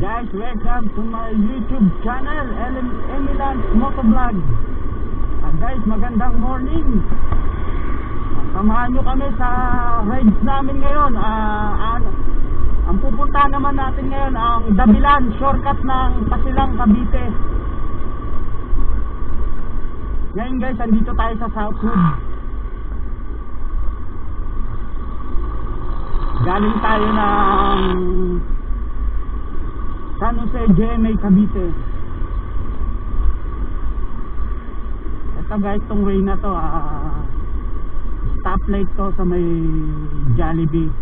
Guys, welcome to my YouTube channel, Emilan's Motovlog. Guys, magandang morning. Samahan nyo kami sa rides namin ngayon. Ang pupunta naman natin ngayon ang Dabilan, shortcut ng Pasilang, Cavite. Ngayon guys, andito tayo sa Southwood. Galing tayo ng San Jose, GMA, Cavite. Ito guys, tong way na to, stoplight to sa may Jollibee.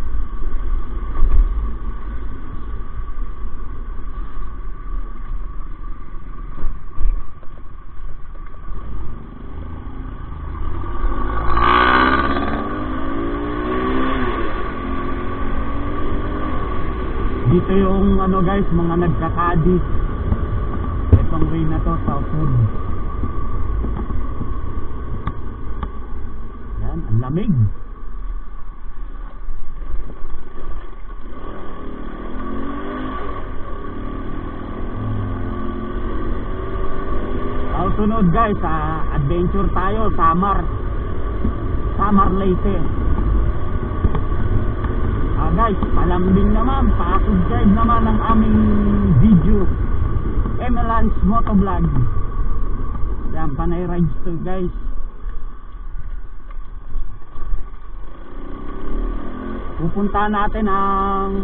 Dito yung guys, mga nagkakadi. Itong way na to, Southwood. Yan, ang lamig. Sunod guys, adventure tayo, Samar Leyte. Guys, palambing naman, pa-subscribe naman ang aming video, Emilan's Motovlog. Yan, panay rides to guys. Pupunta natin ang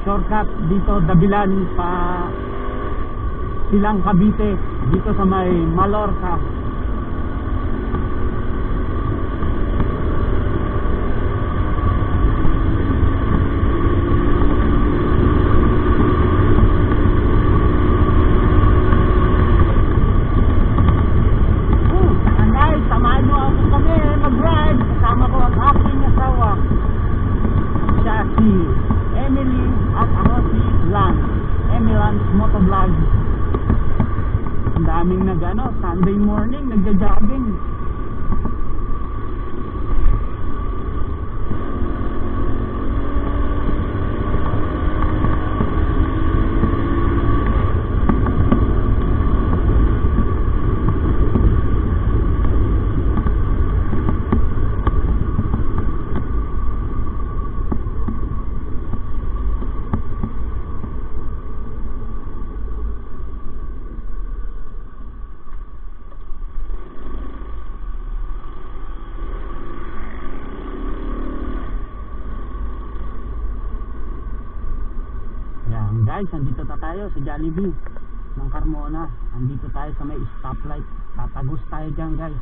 shortcut dito, Dabilan pa Silang, Cavite, dito sa may Mallorca. Emily at ako si Lance, Emilan's Motovlog. Ang daming Sunday morning nagja-jogging. Guys, andito na tayo sa Jollibee ng Carmona. Andito tayo sa may stoplight. Tatagos tayo dyan guys.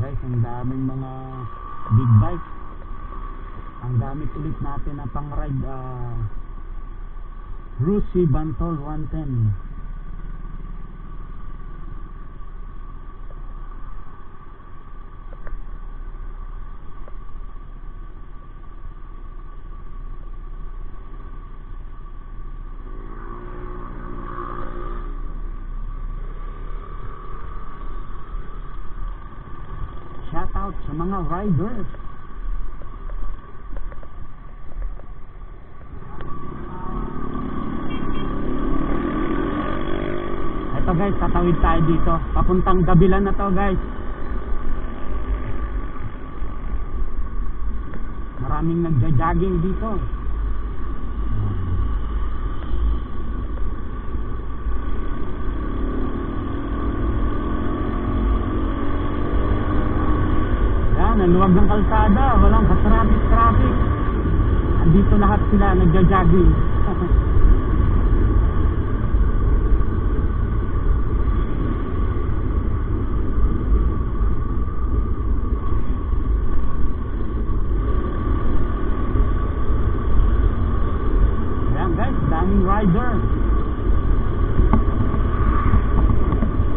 Guys, ang daming mga big bike. Ang gamit ulit natin na pang ride, Rusi Bantol 110. Shout out sa mga riders. Ito guys, tatawid tayo dito. Papuntang Dabilan na to guys. Maraming nagja-jogging dito. Ang luwag ng kalsada, walang traffic. Andito lahat sila nagja-jogging. Ayan guys, daming rider.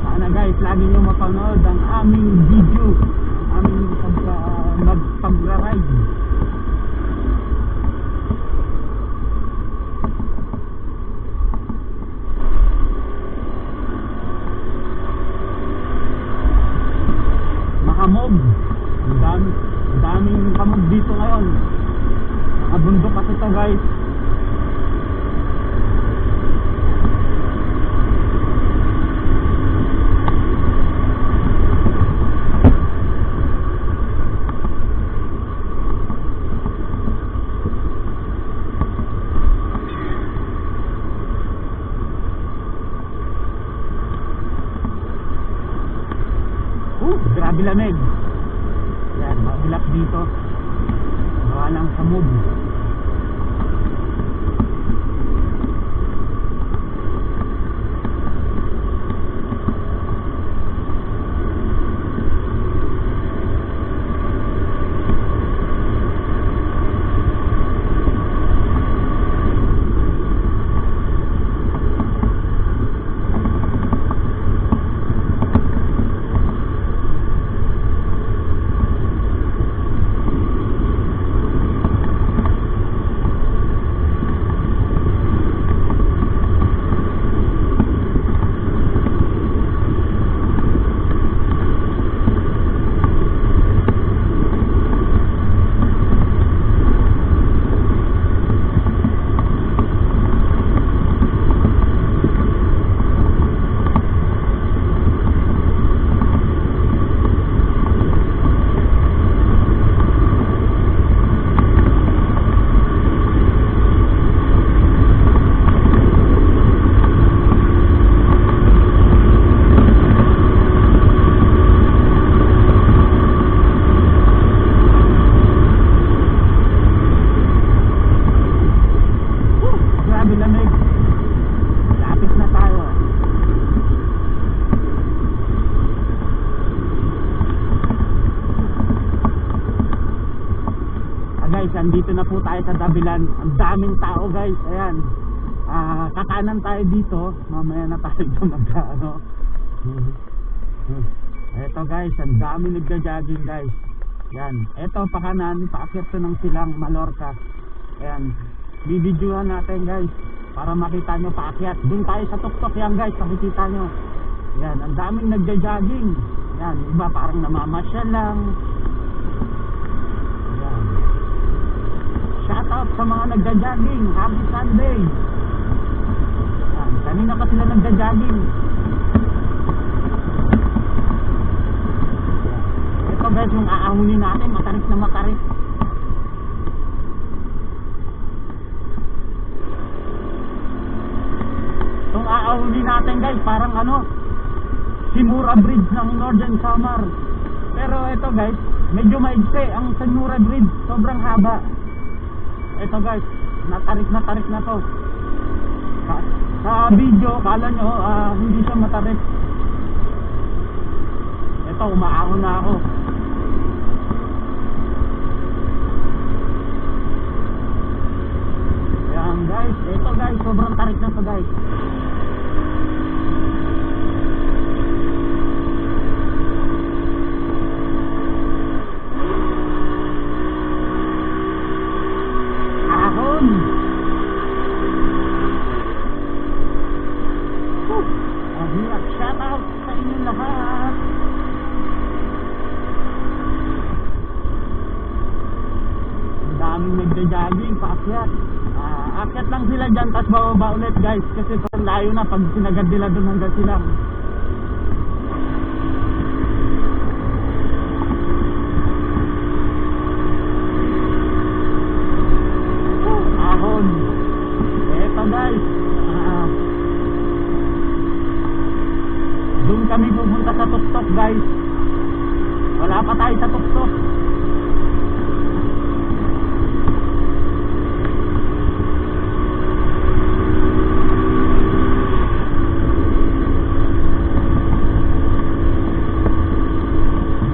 Sana guys, lagi nyo mapanood ang aming video, aming pag-ride. Mahamog. Ang dami dito guys. Grabe lamig. Yan, maulap dito. Gawa ng samog. Guys, andito na po tayo sa Dabilan. Ang daming tao guys. Ayan, kakanan tayo dito. Mamaya na tayo ano. Eto guys, ang daming nagja-jogging guys. Yan, eto pakanan, paakyat to ng silang Mallorca. Ayan, bibidyohan natin guys para makita nyo paakyat. Doon tayo sa tuktok yan guys, makikita nyo. Yan, ang daming nagja-jogging. Yan, iba parang namamasyal lang. Yan, shout out sa mga nagja-jogging. Happy Sunday. Yan, kanina pa sila nagja-jogging. Ito guys, yung aahunin natin, matarik na matarik. Itong aahunin natin guys, parang ano, Simura Bridge ng Northern Samar. Pero ito guys, medyo maigsi ang Simura Bridge, sobrang haba. Ito guys, natarik na to. Sa video, kala nyo hindi siya matarik. Ito, umaahon na ako. Yan guys, ito guys, sobrang tarik na to guys. Shout out sa inyo lahat. Ang daming nagja-jogging paakyat. Akyat lang sila dyan, tapos bababa ulit guys, kasi parang layo na pag sinagad nila doon hanggang silang. Ahon. Eto guys, doon kami pupunta sa tuktok guys. Wala pa tayo sa tuktok.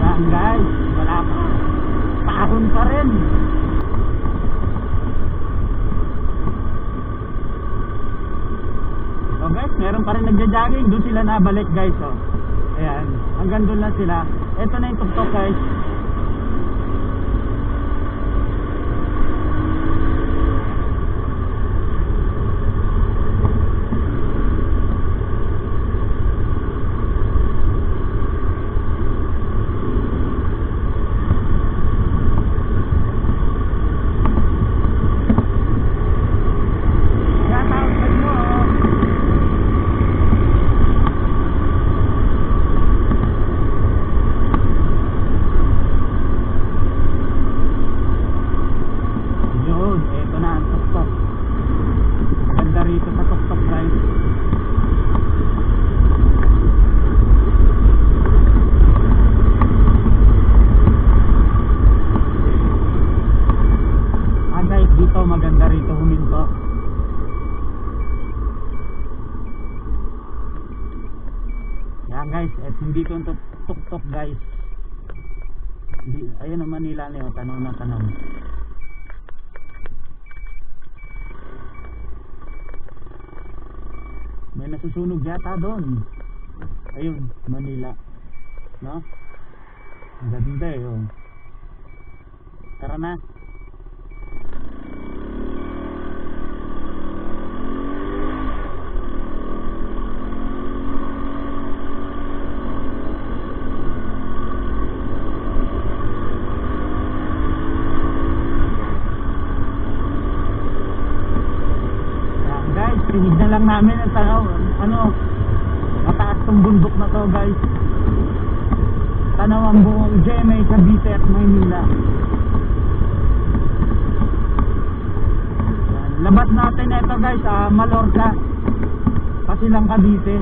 Yan guys, wala pa. Paahon pa rin. So guys, meron pa rin nagja-jogging. Doon sila nabalik guys. Oh. Ayan, hanggang doon lang sila. Ito na yung tuktok guys. Hindi ko tuk-tuk guys. Hindi, ayun ang Manila niyo, tanaw na tanaw. May nasusunog yata doon. Ayun, Manila. No? Ang ganda eh, oh. Tara na. Tinignan lang namin ang tanaw, mataas tong bundok na to guys. Tanaw ang buong GMA, Cavite at Maynila. Labas natin ito guys, Mallorca, Pasilang Cavite.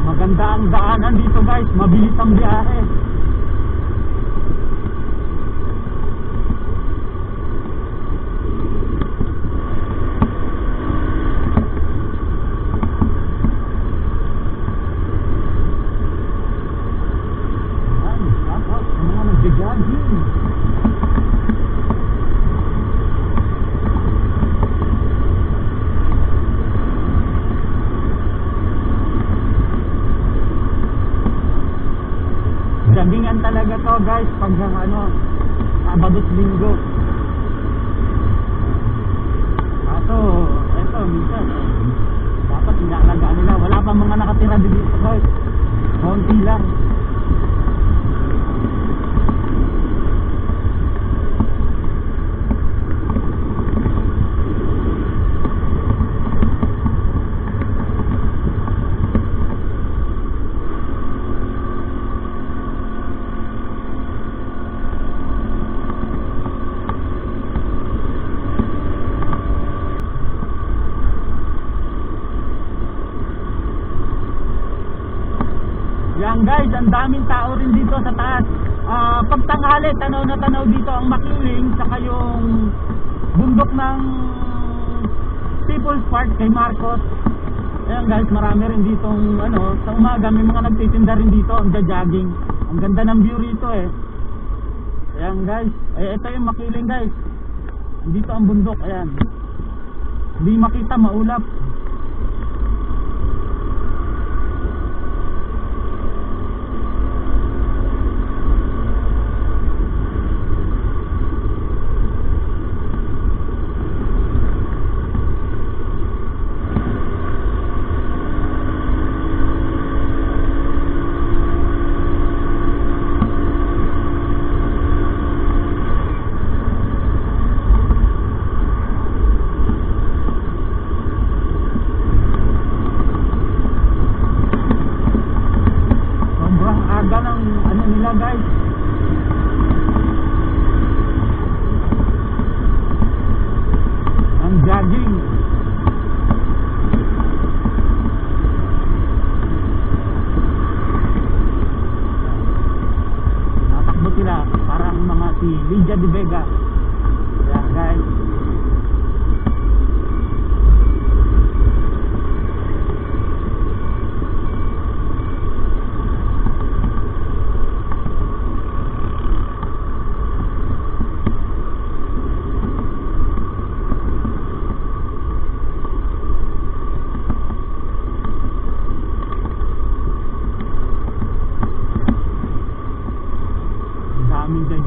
Maganda ang daanan dito guys, mabilis ang biyahe. Ayan, shout out sa mga nagja-jogging. Joggingan talaga to guys pag Sabado, Linggo. Kaso eto minsan dapat inaalagaan nila. Wala pa mga nakatira dito guys, konti lang. Yan guys, ang daming tao rin dito sa taas. Pag tanghali, tanaw na tanaw dito ang Makiling, saka yung bundok ng People's Park kay Marcos. Ayan guys, marami rin ditong sa umaga may mga nagtitinda rin dito, ang jogging. Ang ganda ng view rito eh. Ayan guys, ito yung Makiling guys. Dito ang bundok, ayan. Hindi makita, maulap. Guys, ang jogging natakbo sila parang mga si Lydia de Vega. Ayan guys,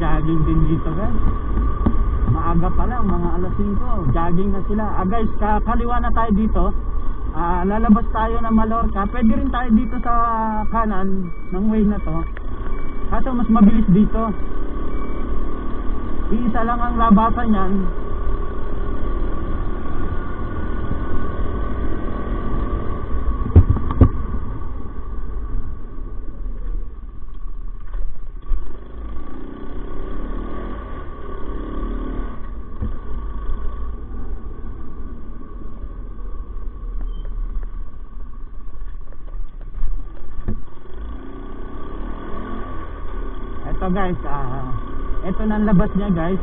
jogging din dito guys. Maaga pa lang, mga alas 5, jogging na sila. Guys, kakaliwa na tayo dito. Lalabas tayo ng Mallorca. Pwede rin tayo dito sa kanan ng way na to. Kaso mas mabilis dito. Iisa lang ang labasan yan. ito guys, ito na ang labas niya guys.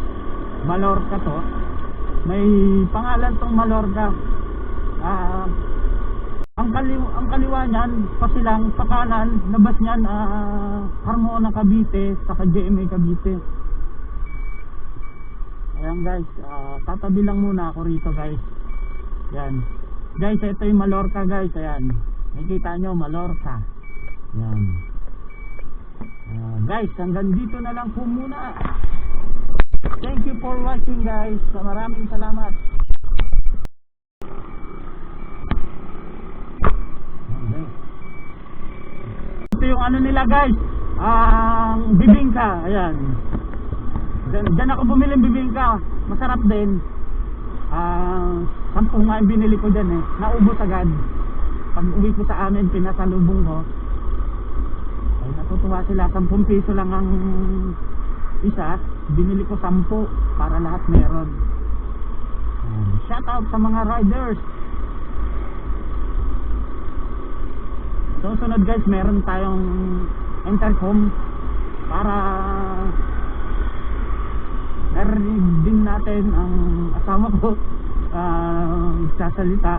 Mallorca to. May pangalan tong Mallorca. Ang kaliwa niyan, pasilang, pakanan, labas niyan, Carmona Cavite, saka GMA Cavite. Ayan guys, tatabi lang muna ako rito guys. Yan. Guys, ito yung Mallorca guys, ayan. Nakikita nyo, Mallorca. Yan. Guys, hanggang dito na lang po muna. Thank you for watching guys. Maraming salamat. Ito yung ano nila guys, ang bibingka. Ayan. Diyan ako bumili ng bibingka. Masarap din. 10 nga yung binili ko dyan eh. Naubos agad. Pag uwi ko sa amin, pinasalubong ko. Ay natutuwa sila. 10 piso lang ang isa. Binili ko 10 para lahat meron. Shout out sa mga riders. So sunod guys, meron tayong intercom para narinig din natin ang asawa ko sasalita.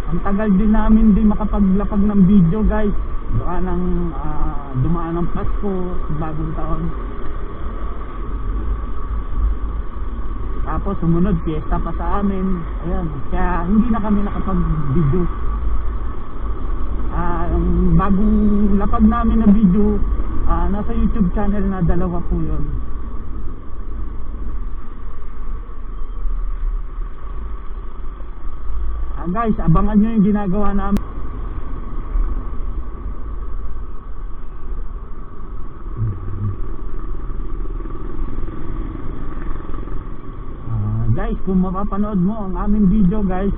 Ang tagal din namin din makapaglapag ng video guys. Dumaan ng Pasko, bagong taon. Tapos sumunod, fiesta pa sa amin. Ayan, kaya hindi na kami nakapag-video. Ang bagong lapag namin na video, nasa YouTube channel na 2 po yun. Guys, abangan nyo yung ginagawa namin. Guys, kung mapapanood mo ang aming video guys,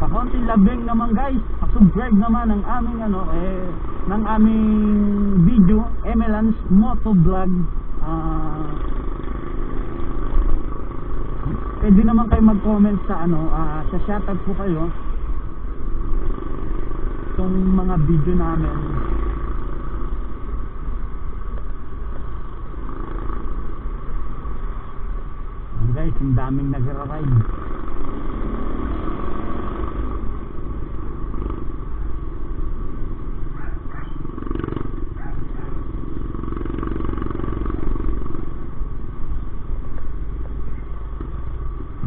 pakonting labing naman guys, subscribe naman ang aming ng aming video, Emelans Motovlog. Pwede naman kayo mag-comment sa sa shoutout po kayo itong mga video namin. Guys, ang daming nagra-ride.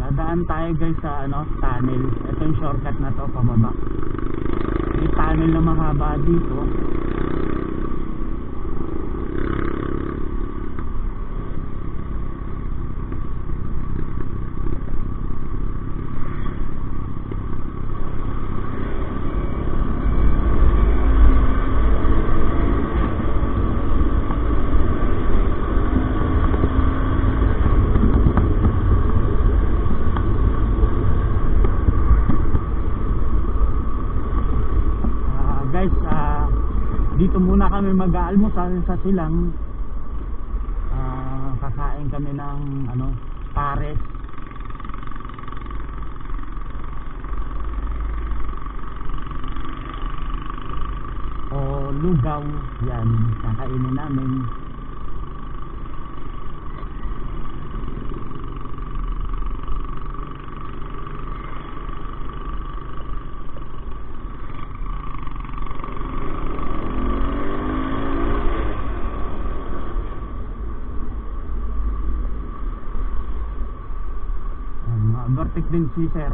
Dadaan tayo guys sa tunnel. Ito yung shortcut na to pababa. May tunnel na mahaba dito. Dito muna kami mag-aalmusal sa silang. Kakain kami ng pares. O lugaw. Yan, kakainin namin. Overtake din si sir.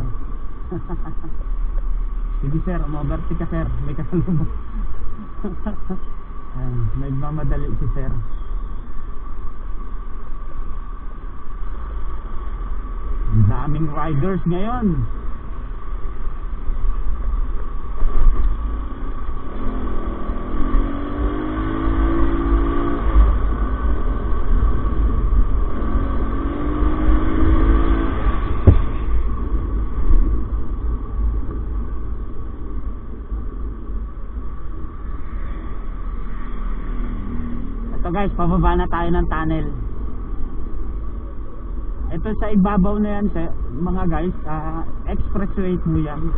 Sige sir, overtake ka sir. May kasalubong. Nagmamadali si sir. Ang daming riders ngayon. So guys, pababa na tayo ng tunnel. Ito sa ibabaw na yan mga guys, expressway po yan.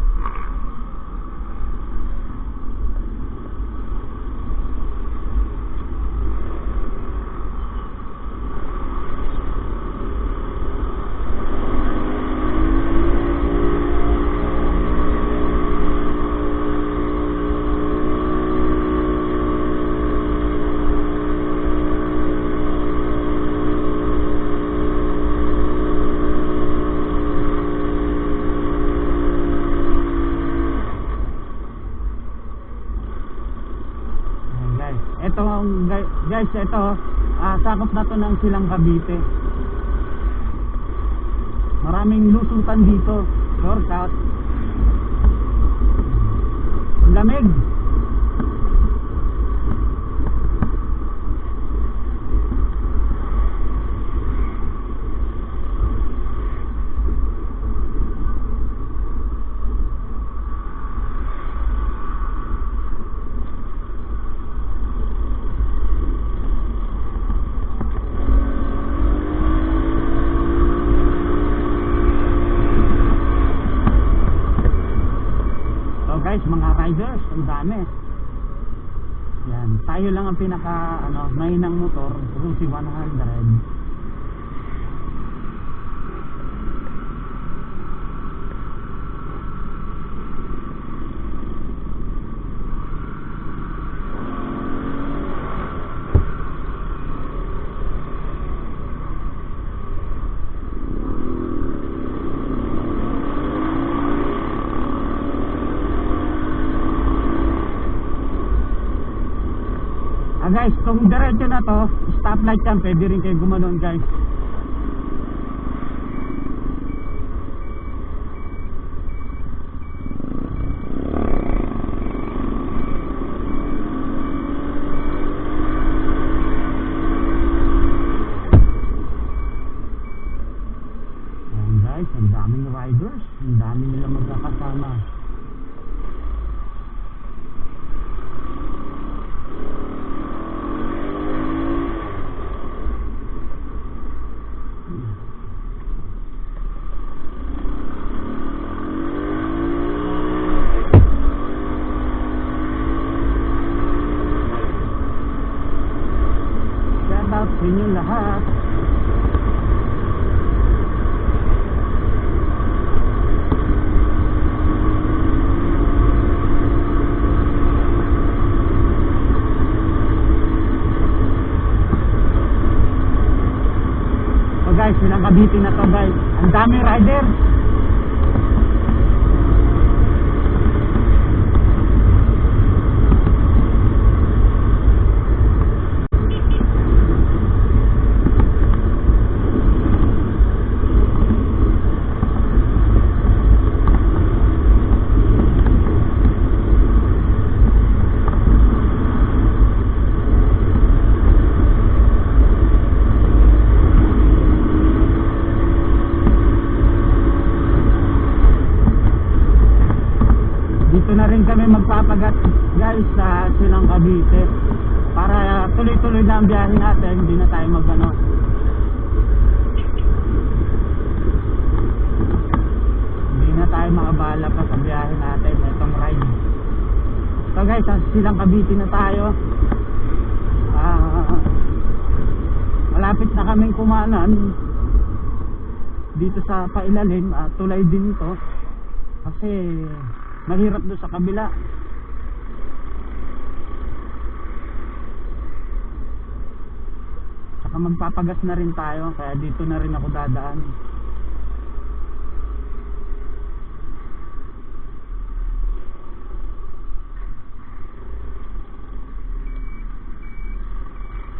guys, ito sakop na to ng Silang Cavite. Maraming lusutan dito, shortcut. Ang lamig. Guys, mga riders, ang dami. Yan, tayo lang ang pinaka mahinang motor, Rusi 100. Guys, kung diretso na to, stoplight yan, pwede rin kayo gumanon guys. Ayan guys, ang daming riders, ang dami nila magkakasama. Sa inyo lahat. So guys, Silang Cavite na to guys. Ang daming rider. Dito na rin kami magpapagat guys sa Silang Cavite para tuloy-tuloy na ang biyahe natin, hindi na tayo hindi na tayo makabala pa sa biyahe natin itong ride. So guys, sa Silang Cavite na tayo. Malapit na kaming kumanan dito sa pailalim, tulay din to kasi mahirap doon sa kabila. Saka magpapagas na rin tayo, kaya dito na rin ako dadaan.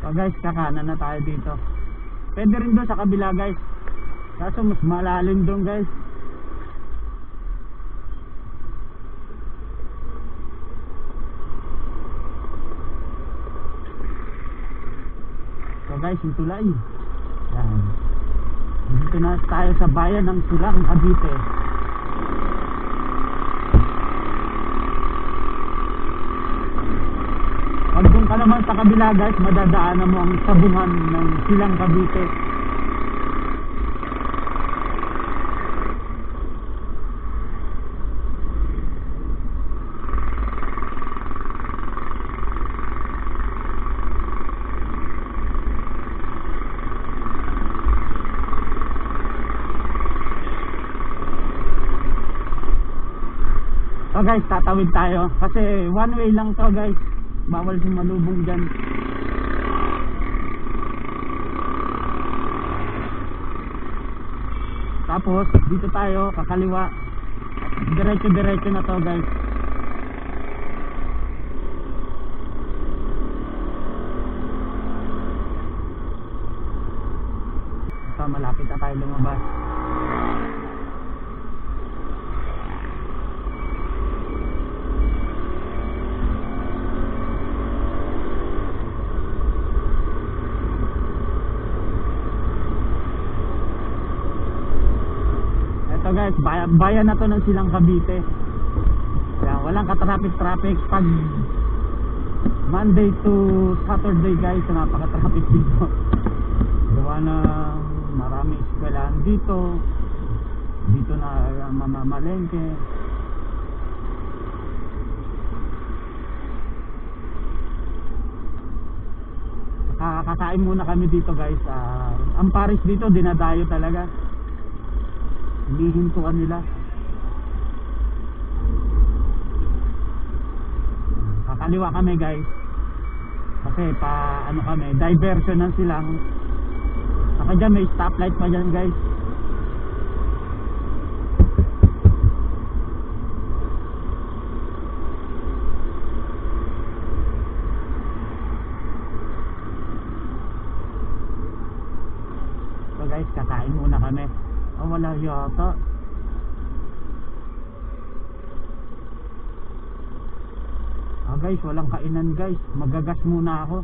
So guys, kakanan na tayo dito. Pwede rin doon sa kabila guys, kaso mas malalim doon guys. So guys, yung tulay. Yan. Dito na tayo sa bayan ng Silang Cavite. Pag doon ka naman sa kabila guys, madadaanan mo ang sabungan ng Silang Cavite. So guys, tatawid tayo kasi one way lang to guys, bawal sumalubong dyan. Tapos dito tayo kakaliwa, diretso na to guys. guys, bayan na to ng Silang Cavite. Kaya walang ka-traffic pag Monday to Saturday guys, napaka-traffic dito. Gawa na marami eskwelahan dito na mamamalengke. Kakain muna kami dito guys. Ang Paris dito dinadayo talaga, hinihintuan nila. Kakaliwa kami guys kasi kami, diversion ng Silang. Saka dyan may stoplight pa dyan guys. So guys, kakain muna kami. Wala yata. Guys, walang kainan guys. Magagas muna ako.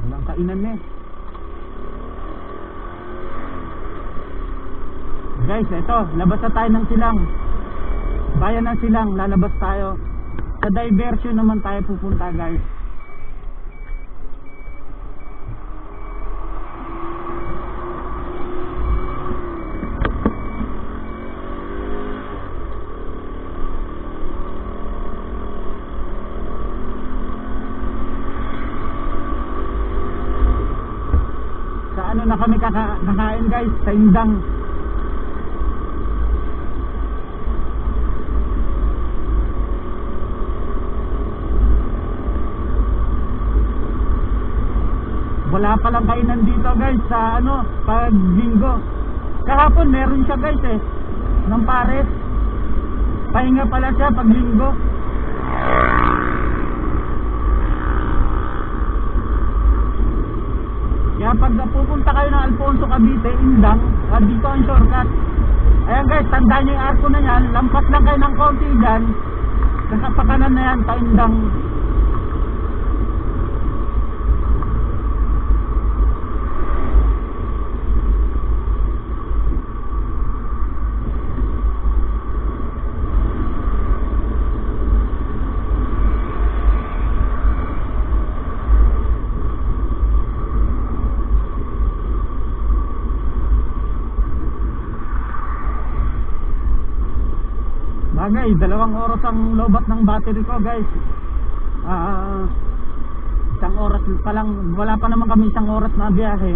Walang kainan eh. Guys, ito, labas na tayo ng Silang. Bayan ng Silang, lalabas tayo. Sa diversion naman tayo pupunta guys. Ano na kami kakain guys, sa Indang. Wala palang kainan dito guys sa pag linggo. Kahapon meron siya guys ng Pares. Pahinga pala siya pag linggo. Kaya pag pupunta kayo ng Alfonso Cavite, Indang, dito ang shortcut. Ayan guys, tandaan nyo yung arko na yan. Lampas lang kayo ng konti dyan. Nasa pakanan na yan, Indang. Guys, 2 oras ang lobat ng battery ko guys. 1 oras pa lang, wala pa naman kami 1 oras na biyahe.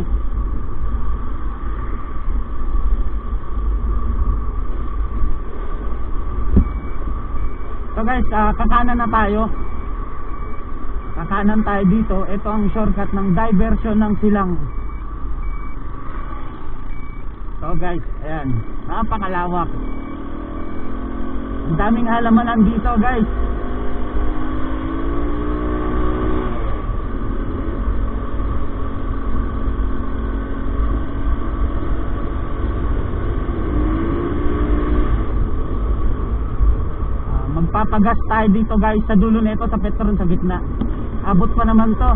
So guys, kakanan na tayo. Kakanan tayo dito. Ito ang shortcut ng diversion ng Silang. So guys, ayan, napakalawak. Ang daming halamanan dito guys. Magpapagas tayo dito guys sa dulo nito, sa Petron sa gitna. Abot pa naman to.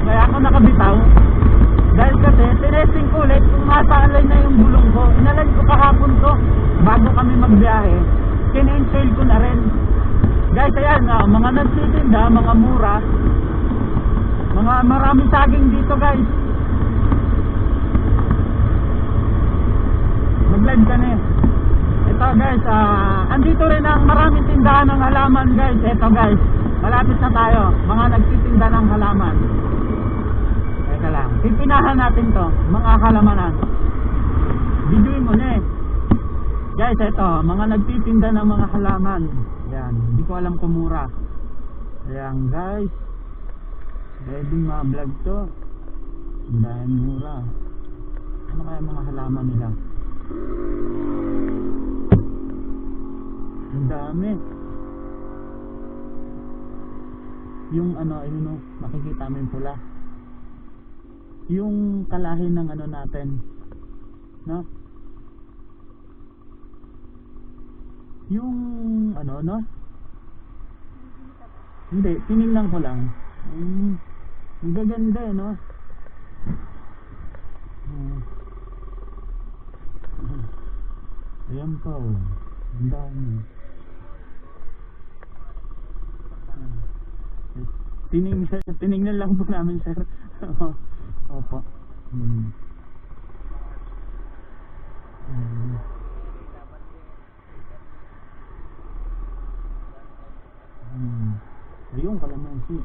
Kaya ako nakabitaw dahil kasi tinesting ko ulit kung masaalay na yung bulong ko. Inalan ko kahapon to bago kami magbiyahe. Kinensail ko na rin guys. Ayan, mga nagtitinda, mga mura, mga maraming saging dito guys. Mag-live ka na eh. Ito guys, andito rin ang maraming tindahan ng halaman guys. Ito guys, malapit na tayo, mga nagtitinda ng halaman. Teka lang, pipinahan natin to, mga halamanan. Videoin mo na eh. Guys, ito, mga nagtitinda ng mga halaman. Ayan, hindi ko alam kung mura. Ayan guys, pwedeng ma-vlog to dahil mura. Ano kaya mga halaman nila? Ang dami. Yung ano, ayun o, makikita mo yung pula. Yung kalahin ng ano natin, no? Yung ano, no? Hindi, tinignan ko lang. Ang gaganda eh, no? Ayan pa oh. Ang dami. Tinignan lang po namin, sir. Opo. Ayun, kalamansi.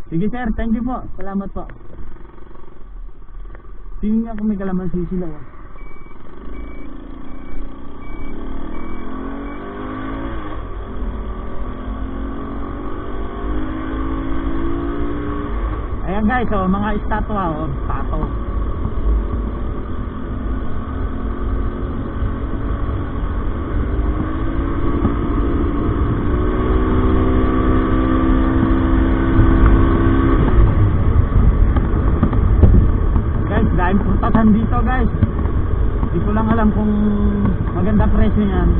Sige sir, thank you po. Salamat po. Tingnan ko may kalamansi sila. Ayan guys, oh, mga estatwa, oh, tato. Dahil putasan dito guys, hindi ko lang alam kung maganda presyo yan.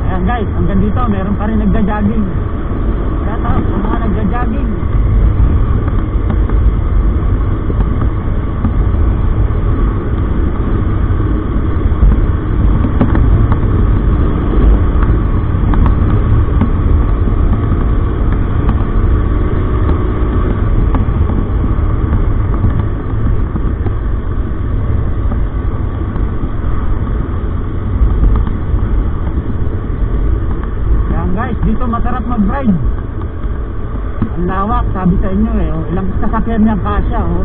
Ayan guys, hanggang dito meron pa rin nagja-jogging. Kaya taas ang mga nagja-jogging. Dito masarap mag-ride. Ang lawak, sabi sa inyo eh. Oh, ilang sasakyan niyang kasya, oh.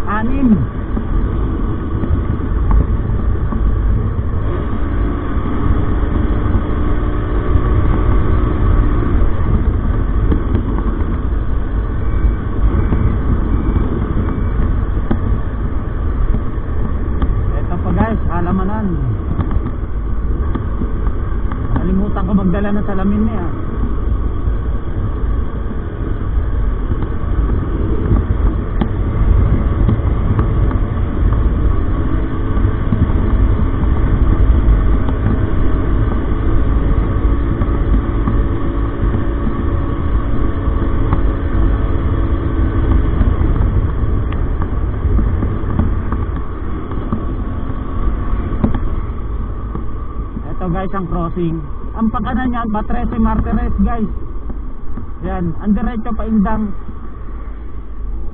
6. Ito pa guys, halamanan. Nalimutan ko magdala ng salamin niya. Ito guys ang crossing. Ang pagkanan niyan, Patrese Martires guys. Yan, ang diretso pa Indang.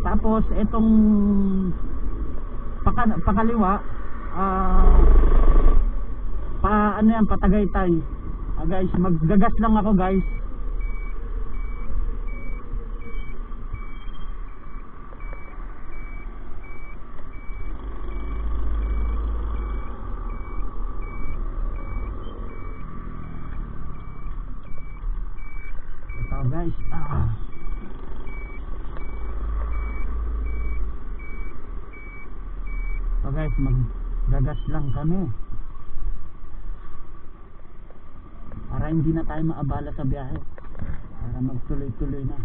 Tapos itong pakaliwa, ano yan, Patagaytay. Guys, maggagas lang ako guys. Guys, so guys, maggagas lang kami para hindi na tayo maabala sa biyahe, para magtuloy-tuloy na.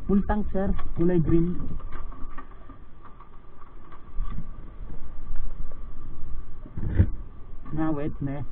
Full tank sir, kulay green. Ngawit ne.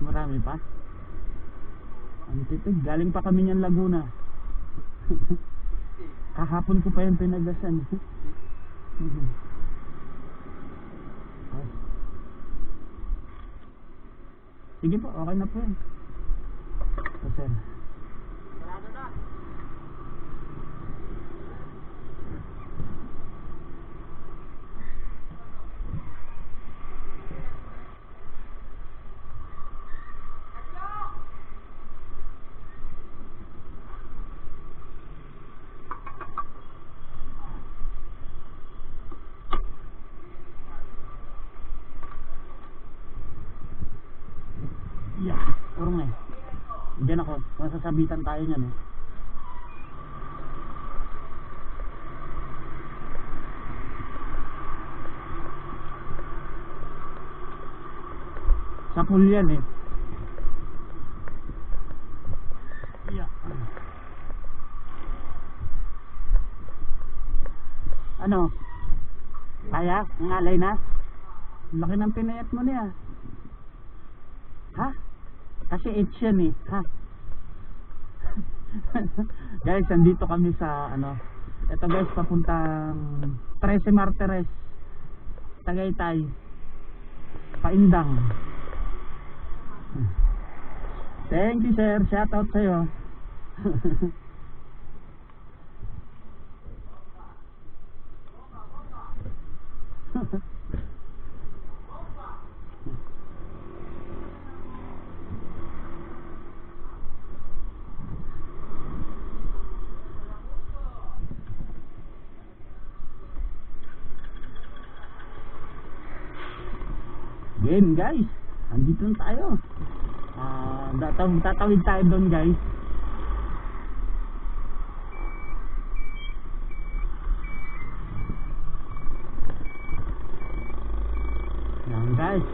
Marami pa. Ang tipid, galing pa kami niyan Laguna. Kahapon ko pa yung pinagasan. Sige po, okay na po yun. O, sir. Yeah, urong eh. Diyan ako, masasabitan tayo niyan eh. Sa pool yan eh. Yeah. Ano? Kaya? Ngalay na? Laki ng pinayat mo niya. Ha? Kasi H yan eh, ha? Guys, andito kami sa ano. Ito guys, papuntang 13 Martires, Tagaytay, Paindang. Thank you sir, shout out sa'yo. Game guys, andito na tayo. Tatawid tayo doon guys. Yan guys.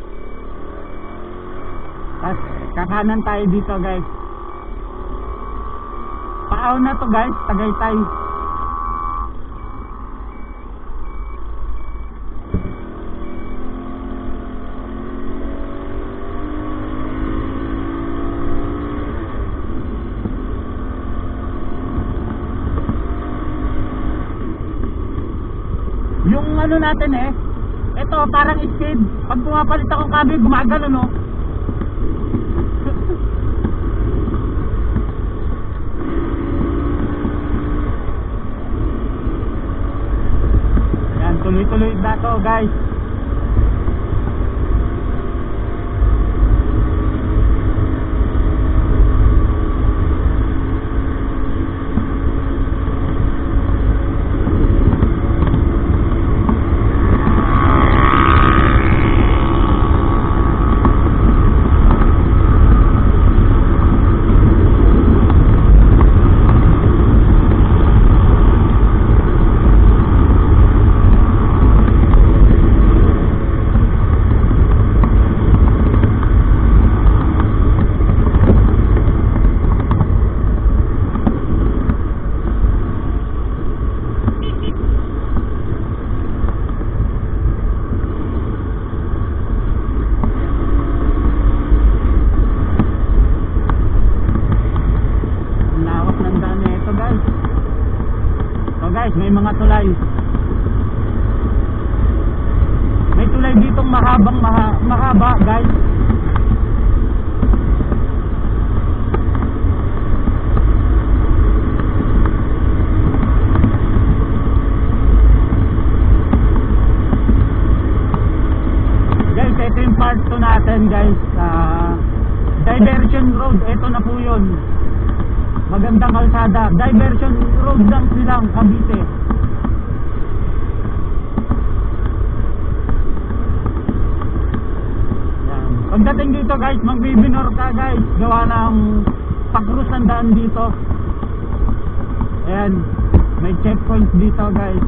Tapos kakanan tayo dito guys. Paaw na to guys, Tagaytay. Yung ano natin eh, ito parang skid. Pag pumapalit akong kabil, gumagano no. Yan, tuloy-tuloy na to guys. May mga tulay. May tulay ditong mahaba guys. Guys, ito yung part 2 natin guys. Diversion road, ito na po yun. Magandang kalsada. Diversion road lang silang Cavite. Yan. Pagdating dito guys, magbibinor ka guys. Gawa ng pakrus ang daan dito. Ayan. May checkpoint dito guys.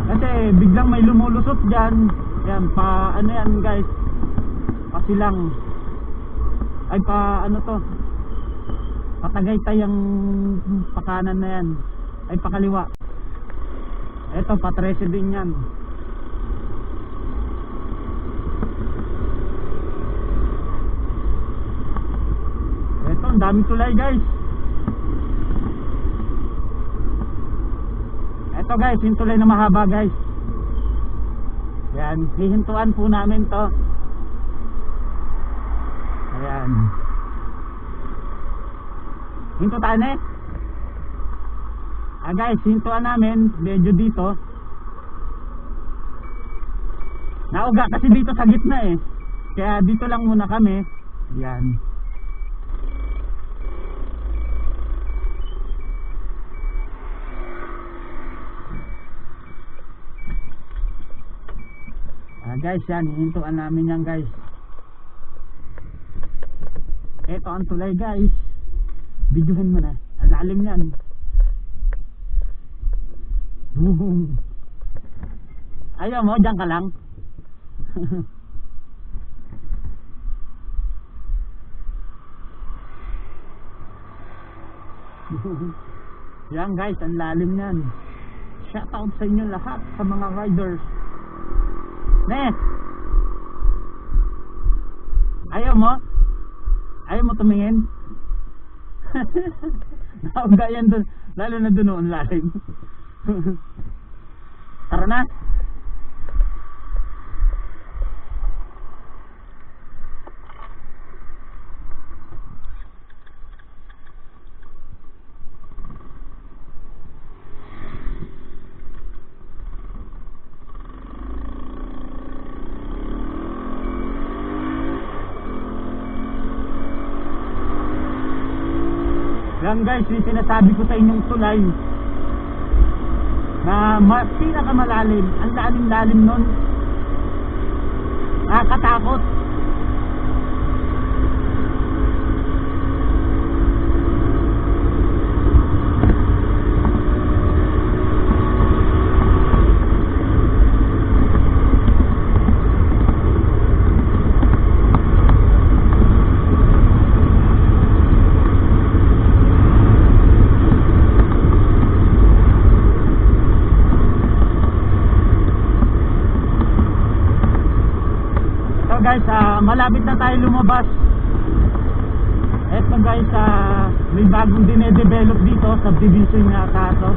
Kasi biglang may lumulusot dyan. Ayan, pa ano yan guys. Pasilang. Ay pa ano to. Patagaytay ang pakanan na yan. Ay pakaliwa. Eto pa 13 din yan. Eto ang daming tulay guys. Eto guys, yung tulay na mahaba guys. Yan, hihintuan po namin to. Hinto tayo na eh. Guys, hintuan namin. Medyo dito. Nauga kasi dito sa gitna eh. Kaya dito lang muna kami. Yan. Guys, yan. Hintuan namin yan guys. Ito ang tulay guys. Videohin mo na. Ang lalim yan. Boom. Ayaw mo, dyan ka lang. Yan guys, ang lalim yan. Shout out sa inyo lahat sa mga riders. Ne, ayaw mo? Ayaw mo tumingin? Nauga yan dun. Lalo na dun noon lalim. Tara na. Yan guys, yung sinasabi ko sa inyong tulay na pinakamalalim. Ang lalim-lalim nun. Nakakatakot. Guys, malapit na tayo lumabas. Eto guys, may bagong dinedevelop dito, subdivision nga kaso.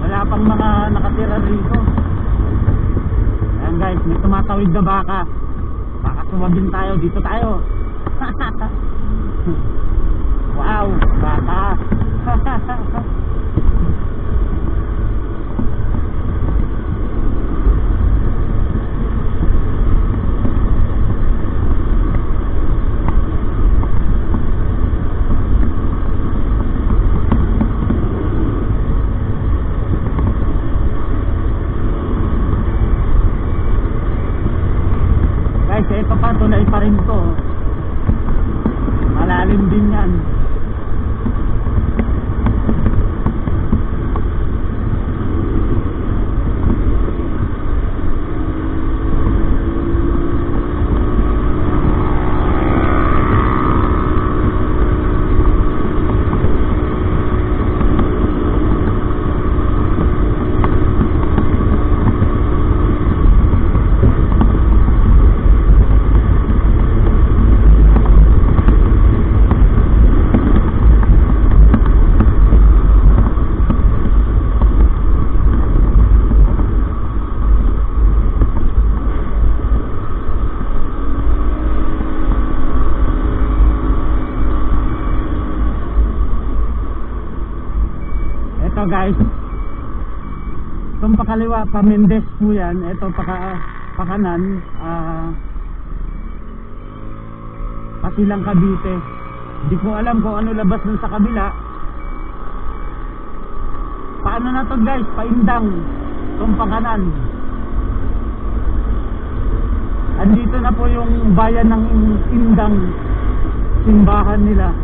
Wala pang mga nakatira rito. Ayan guys, may tumatawid na baka. Baka sumagin tayo, dito tayo. Wow, baka. Ito pa, tulay pa rin to. Malalim din yan. Ito guys, itong pakaliwa Pamendes po yan. Ito pakanan Pasilang Cavite. Hindi ko alam kung ano labas dun sa kabila. Paano na to guys? Paindang itong pakanan. Andito na po yung bayan ng Indang, simbahan nila.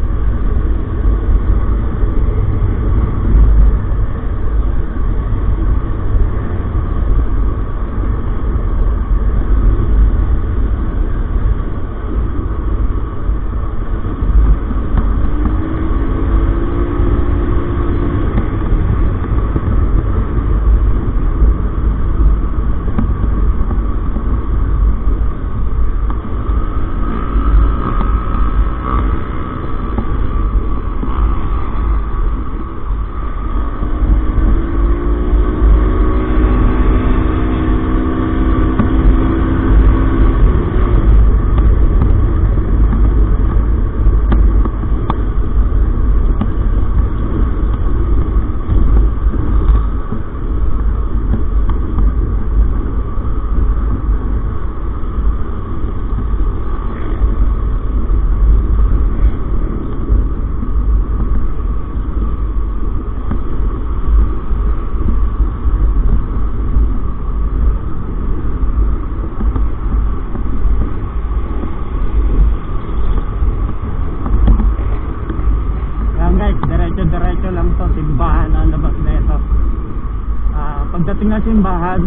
na simbahan.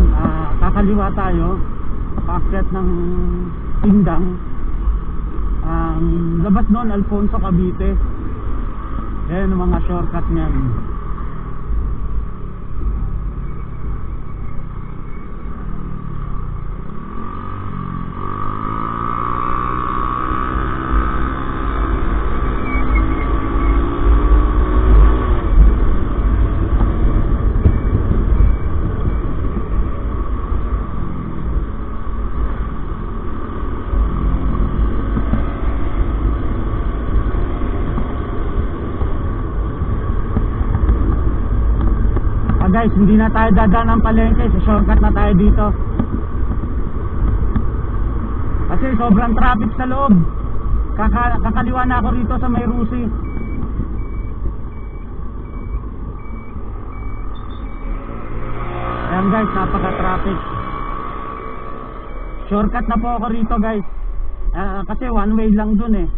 Kakaliwa tayo, paakyat ng Indang. Labas noon Alfonso, Cavite. Yan ang mga shortcut niyan. Guys, hindi na tayo dadaan ng palengke, so shortcut na tayo dito kasi sobrang traffic sa loob. Kakaliwa na ako rito sa May Rusi. Ayan guys, napaka traffic. Shortcut na po ako rito guys, kasi one way lang dun eh.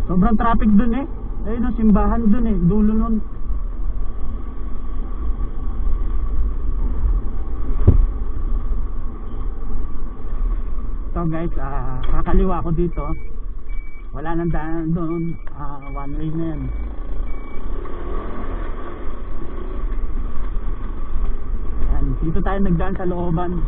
Sobrang traffic dun eh. Ayun ang simbahan dun eh, dulo nun. So guys, kakaliwa ko dito. Wala nang daan doon, one way na yan. Ayan, dito tayo nagdaan sa looban.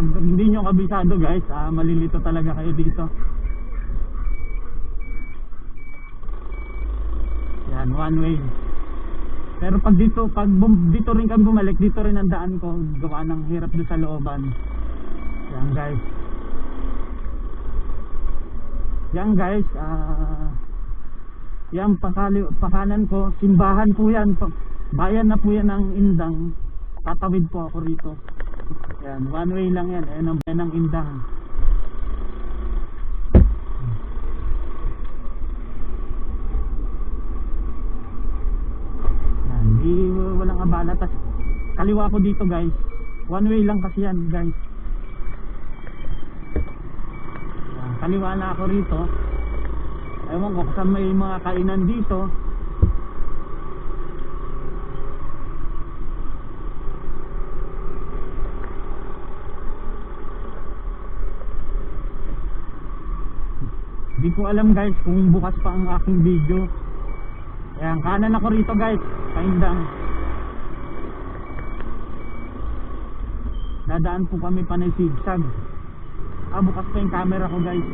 Pag hindi nyo kabisado guys, malilito talaga kayo dito. Yan, one way. Pero pag dito rin kang bumalik, dito rin ang daan ko, gawa ng hirap doon sa looban. Yan guys. Yan guys, yan pakanan ko, simbahan po yan, bayan na po yan ng Indang. Tatawid po ako rito. Yan, one way lang yan. Ayan ang bayan ng Indang. Yan, walang abala. Tas kaliwa ko dito guys. One way lang kasi yan guys. Yan, kaliwa na ako rito. Ewan ko kung may mga kainan dito. Hindi ko alam guys kung bukas pa ang aking video. Ayan, kanan ako rito guys, Indang. Dadaan po kami pa ng zigzag. Bukas pa yung camera ko guys.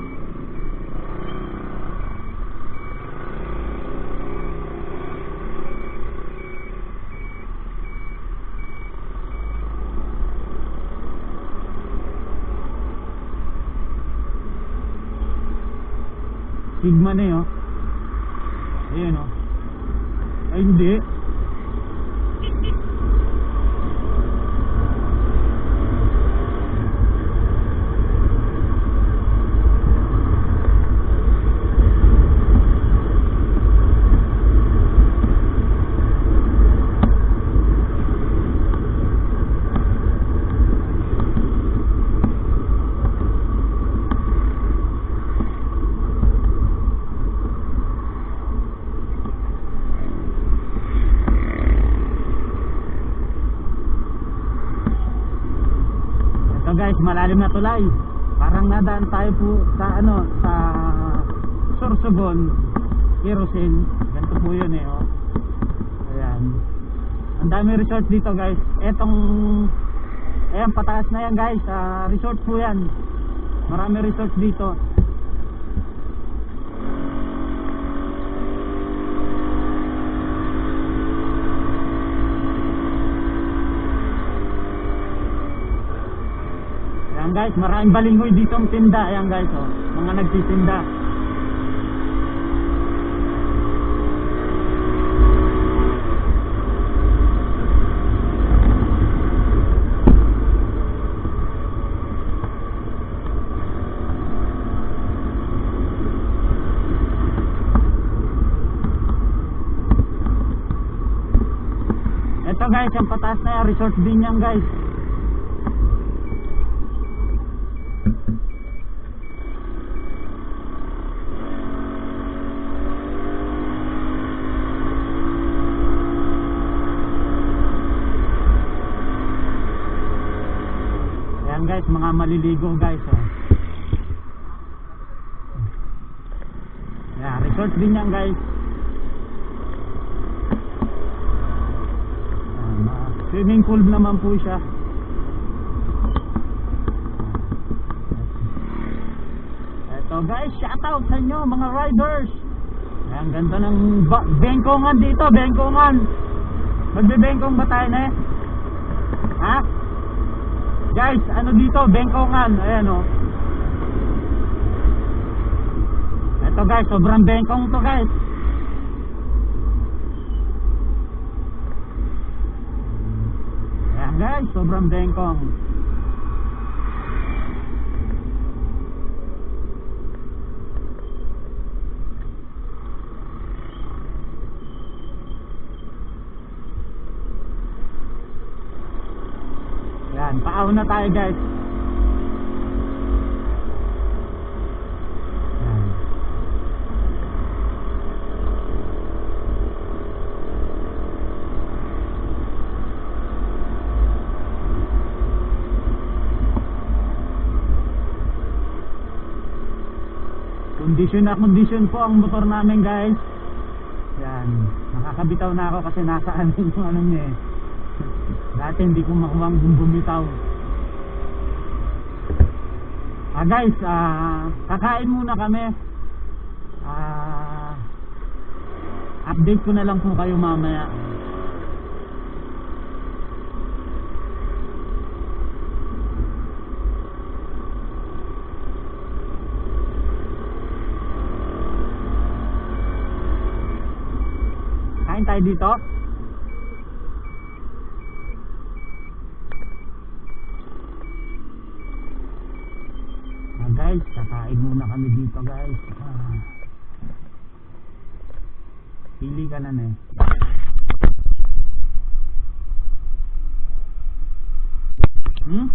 Sigma na yun. Ayan o. Ay hindi. Guys, malalim na tulay. Parang nadaan tayo po sa sa Sorsogon, Kerosene. Ganito po yun eh oh. Ayan. Ang dami resort dito guys. Ayan, pataas na yan guys. Resort po yan. Marami resort dito. Ayan guys, maraming balinghoy dito ang tinda. Ayan guys, oh, mga nagtitinda. Ito guys, yung pataas na yan, resort din yan guys. Ayan guys, mga maliligo guys, oh. Ayan, resort din yan guys. Swimming pool naman po siya. Eto guys, shoutout sa inyo mga riders. Ayan, ganda ng bengkongan dito, bengkongan. Magbebengkong ba tayo na eh? Ha? Guys, ano dito, bengkongan. Ayan o. Eto guys, sobrang bengkong to guys. Guys, sobrang bengkong. Yan, paahon na tayo guys. Yan. Kondisyon na kondisyon po ang motor namin guys. Yan, nakakabitaw na ako kasi nasa yung ano niya eh. Dati hindi ko makuha ang bumitaw. Guys, kakain muna kami. Update ko na lang po kayo mamaya. Kain tayo dito. Guys, kakain muna kami dito guys. Pili ka na eh. Hmm?